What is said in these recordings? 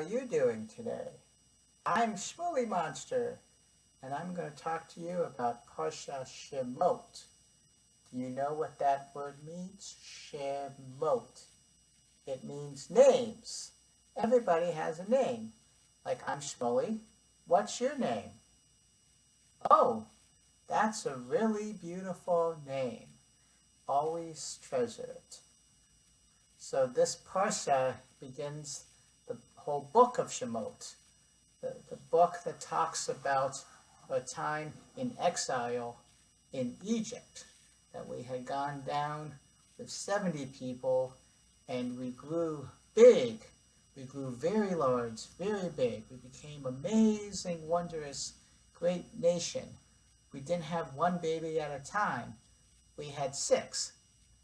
you doing today? I'm Shmuely Monster, and I'm going to talk to you about Parsha Shemot. Do you know what that word means? Shemot. It means names. Everybody has a name. Like, I'm Shmuely. What's your name? Oh, that's a really beautiful name. Always treasure it. So this Parsha begins the whole book of Shemot, the book that talks about a time in exile in Egypt, that we had gone down with 70 people, and we grew big. We grew very large, very big. We became amazing, wondrous, great nation. We didn't have one baby at a time. We had 6.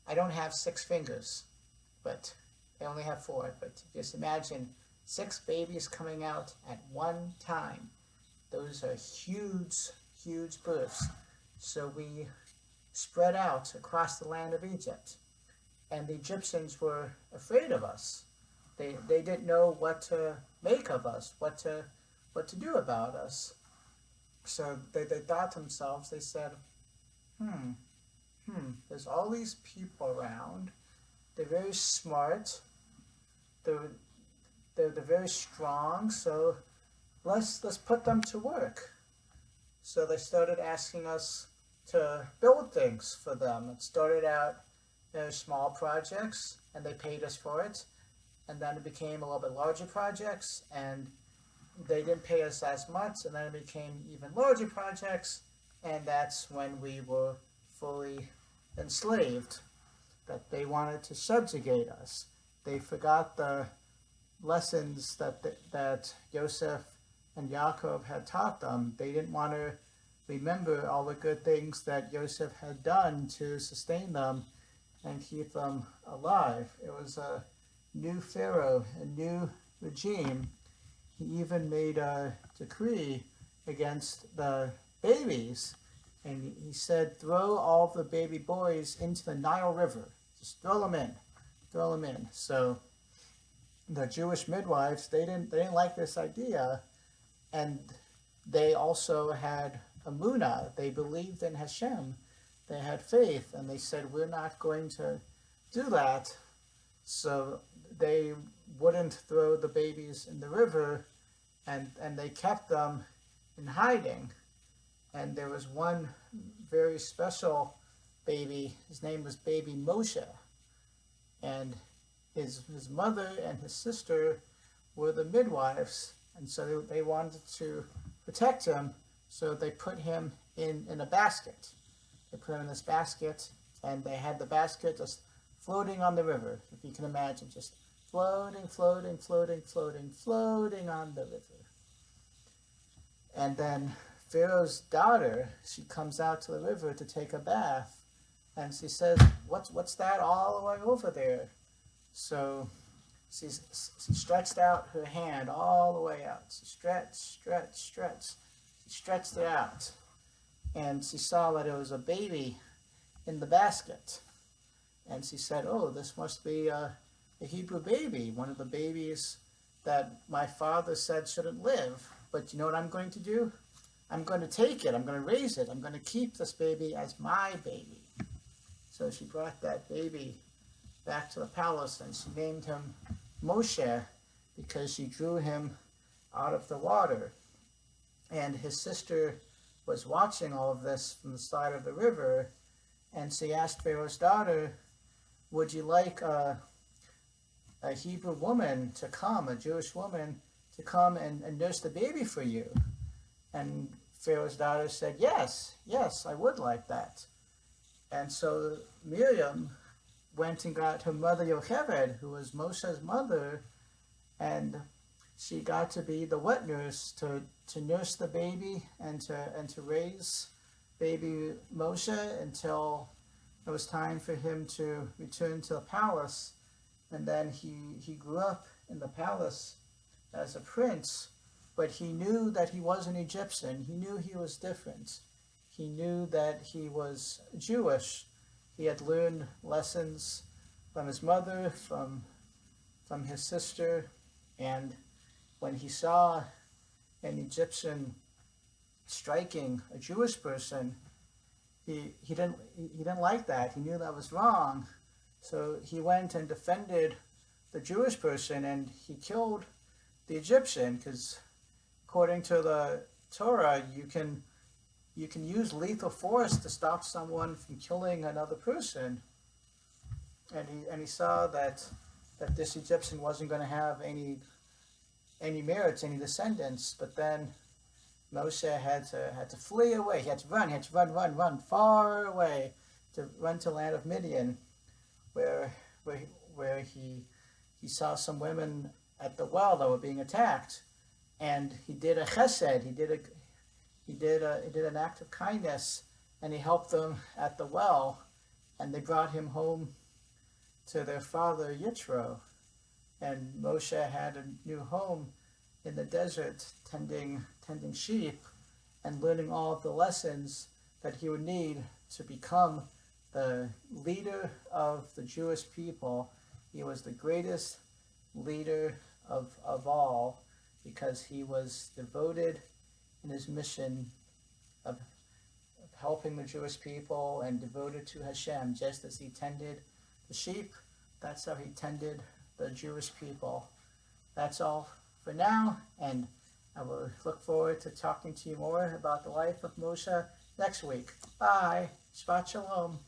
I don't have 6 fingers, but I only have 4. But just imagine 6 babies coming out at one time. Those are huge, huge births. So we spread out across the land of Egypt. And the Egyptians were afraid of us. They didn't know what to make of us, what to do about us. So they thought to themselves, they said, there's all these people around. They're very smart. They're very strong. So let's put them to work. So they started asking us to build things for them. It started out small projects, and they paid us for it. And then it became a little bit larger projects, and they didn't pay us as much. And then it became even larger projects, and that's when we were fully enslaved, that they wanted to subjugate us. They forgot the lessons that Joseph and Yaakov had taught them. They didn't want to remember all the good things that Joseph had done to sustain them and keep them alive. It was a new Pharaoh, a new regime. He even made a decree against the babies, and he said, throw all the baby boys into the Nile River. Just throw them in. So the Jewish midwives, they didn't like this idea, and they also had emunah. They believed in Hashem. They had faith, and they said, we're not going to do that. So they wouldn't throw the babies in the river, and they kept them in hiding. And there was one very special baby. His name was baby Moshe. And his mother and his sister were the midwives. And so they wanted to protect him. So they put him in a basket. They put him in this basket, and they had the basket just floating on the river, if you can imagine, just floating on the river. And then Pharaoh's daughter, she comes out to the river to take a bath, and she says, what's that all the way over there? So she stretched out her hand all the way out. She stretched. She stretched it out, and she saw that it was a baby in the basket. And she said, oh, this must be a Hebrew baby, one of the babies that my father said shouldn't live. But you know what I'm going to do? I'm going to take it. I'm going to raise it. I'm going to keep this baby as my baby. So she brought that baby back to the palace, and she named him Moshe because she drew him out of the water. And his sister was watching all of this from the side of the river, and she asked Pharaoh's daughter, would you like a Hebrew woman to come, a Jewish woman, to come and nurse the baby for you? And Pharaoh's daughter said, yes, I would like that. And so Miriam went and got her mother Yocheved, who was Moshe's mother, and she got to be the wet nurse to nurse the baby and to raise baby Moshe until it was time for him to return to the palace. And then he grew up in the palace as a prince, but he knew that he was an Egyptian. He knew he was different. He knew that he was Jewish. He had learned lessons from his mother, from his sister, and when he saw an Egyptian striking a Jewish person, he didn't like that. He knew that was wrong. So he went and defended the Jewish person, and he killed the Egyptian, because according to the Torah, you can use lethal force to stop someone from killing another person. And he saw that this Egyptian wasn't going to have any merits, any descendants. But then Moshe had to flee away. He had to run far away, to run to the land of Midian, where he saw some women at the well that were being attacked, and he did a chesed. He did an act of kindness, and he helped them at the well, and they brought him home to their father Yitro. And Moshe had a new home in the desert, tending sheep and learning all of the lessons that he would need to become the leader of the Jewish people. He was the greatest leader of all, because he was devoted in his mission of helping the Jewish people and devoted to Hashem. Just as he tended the sheep, that's how he tended the Jewish people. That's all for now, and I will look forward to talking to you more about the life of Moshe next week. Bye. Shabbat Shalom.